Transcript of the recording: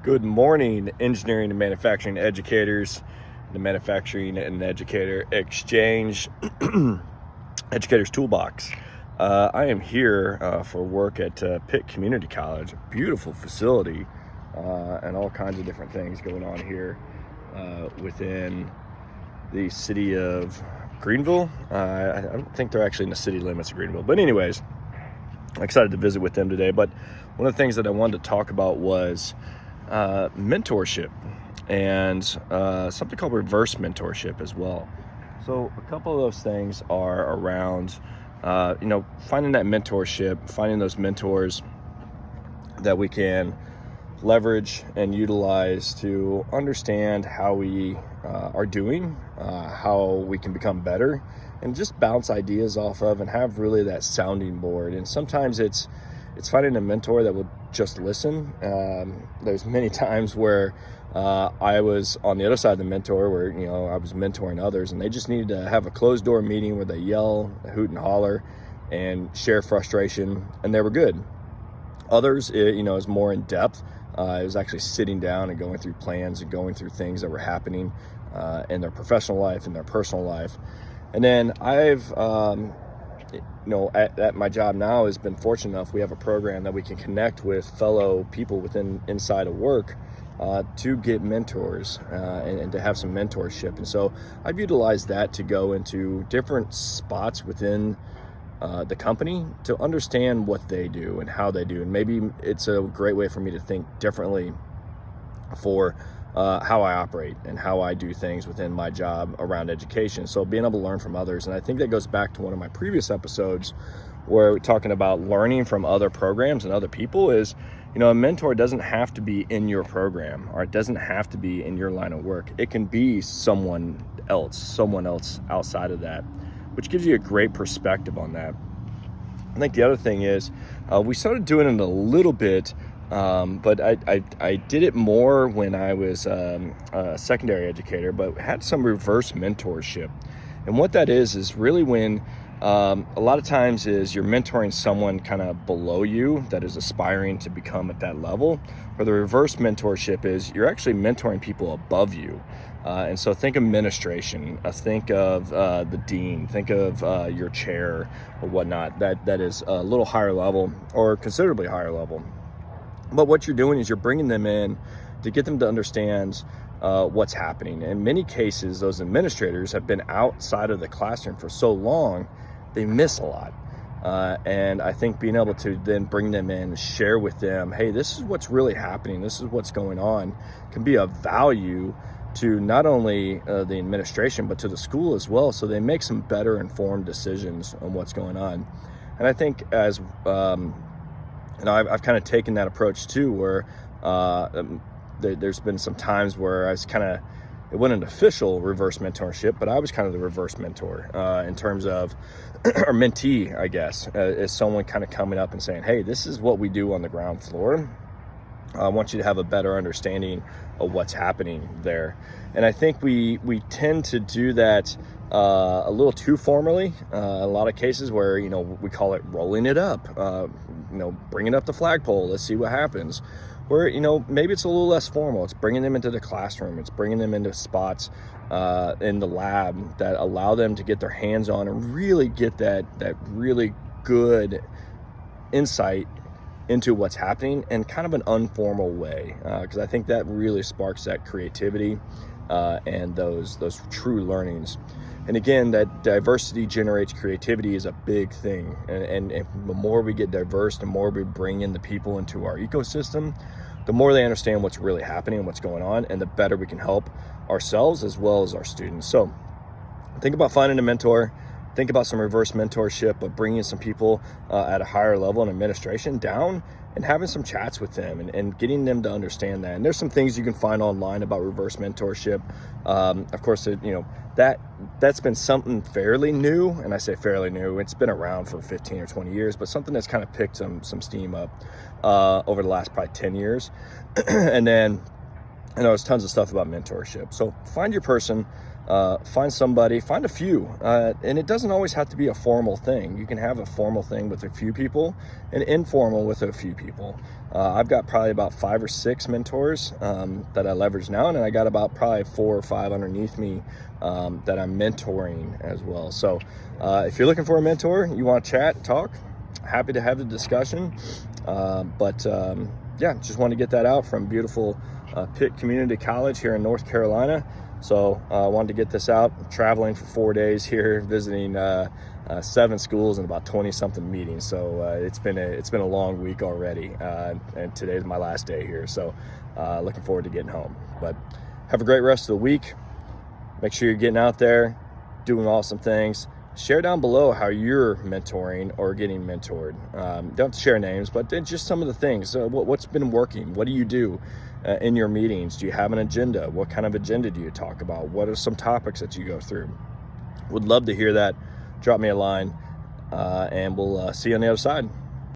Good morning, engineering and manufacturing educators, the Manufacturing and Educator Exchange, Educator's Toolbox. I am here for work at Pitt Community College, a beautiful facility, and all kinds of different things going on here within the city of Greenville. I don't think they're actually in the city limits of Greenville, but anyways, I'm excited to visit with them today. But one of the things that I wanted to talk about was mentorship and something called reverse mentorship as well. So a couple of those things are around, finding that mentorship, finding those mentors that we can leverage and utilize to understand how we are doing, how we can become better, and just bounce ideas off of and have really that sounding board. And sometimes it's finding a mentor that will just listen. There's many times where I was on the other side of the mentor where, I was mentoring others and they just needed to have a closed door meeting where they yell, hoot and holler and share frustration, and they were good. Others, is more in depth. It was actually sitting down and going through plans and going through things that were happening in their professional life and their personal life. And then I've, at my job now has been fortunate enough, we have a program that we can connect with fellow people inside of work to get mentors and to have some mentorship. And so I've utilized that to go into different spots within the company to understand what they do and how they do. And maybe it's a great way for me to think differently for how I operate and how I do things within my job around education. So being able to learn from others. And I think that goes back to one of my previous episodes where we're talking about learning from other programs and other people is, a mentor doesn't have to be in your program, or it doesn't have to be in your line of work. It can be someone else outside of that, which gives you a great perspective on that. I think the other thing is we started doing it a little bit, but I did it more when I was a secondary educator, but had some reverse mentorship. And what that is really when a lot of times is you're mentoring someone kind of below you that is aspiring to become at that level, or the reverse mentorship is you're actually mentoring people above you. And so think administration, think of the dean, think of your chair or whatnot, that is a little higher level or considerably higher level. But what you're doing is you're bringing them in to get them to understand what's happening. In many cases, those administrators have been outside of the classroom for so long, they miss a lot. And I think being able to then bring them in, share with them, hey, this is what's really happening, this is what's going on, can be of value to not only the administration, but to the school as well, so they make some better informed decisions on what's going on. And I think as I've kind of taken that approach too, where there's been some times where I was it wasn't an official reverse mentorship, but I was kind of the reverse mentor in terms of, or mentee, I guess, is someone kind of coming up and saying, hey, this is what we do on the ground floor. I want you to have a better understanding of what's happening there. And I think we tend to do that a little too formally. A lot of cases where, we call it rolling it up, bringing up the flagpole, let's see what happens. Where, maybe it's a little less formal. It's bringing them into the classroom. It's bringing them into spots in the lab that allow them to get their hands on and really get that really good insight into what's happening in kind of an informal way, because I think that really sparks that creativity and those true learnings. And again, that diversity generates creativity is a big thing. And the more we get diverse, the more we bring in the people into our ecosystem, the more they understand what's really happening and what's going on, and the better we can help ourselves as well as our students. So think about finding a mentor. Think about some reverse mentorship of bringing some people at a higher level in administration down and having some chats with them and getting them to understand that. And there's some things you can find online about reverse mentorship. Of course, that's been something fairly new, and I say fairly new. It's been around for 15 or 20 years, but something that's kind of picked some steam up over the last probably 10 years. And then there's tons of stuff about mentorship. So find your person, find somebody, find a few, and it doesn't always have to be a formal thing. You can have a formal thing with a few people and informal with a few people. I've got probably about 5 or 6 mentors that I leverage now, and I got about probably 4 or 5 underneath me that I'm mentoring as well. So if you're looking for a mentor, you want to chat, talk, happy to have the discussion. Yeah, just want to get that out from beautiful Pitt Community College here in North Carolina. So I wanted to get this out. I'm traveling for 4 days here, visiting 7 schools and about 20-something meetings. So it's been a long week already, and today's my last day here. So looking forward to getting home. But have a great rest of the week. Make sure you're getting out there, doing awesome things. Share down below how you're mentoring or getting mentored. Don't have to share names, but just some of the things. What's been working? What do you do in your meetings? Do you have an agenda? What kind of agenda do you talk about? What are some topics that you go through? Would love to hear that. Drop me a line, and we'll see you on the other side.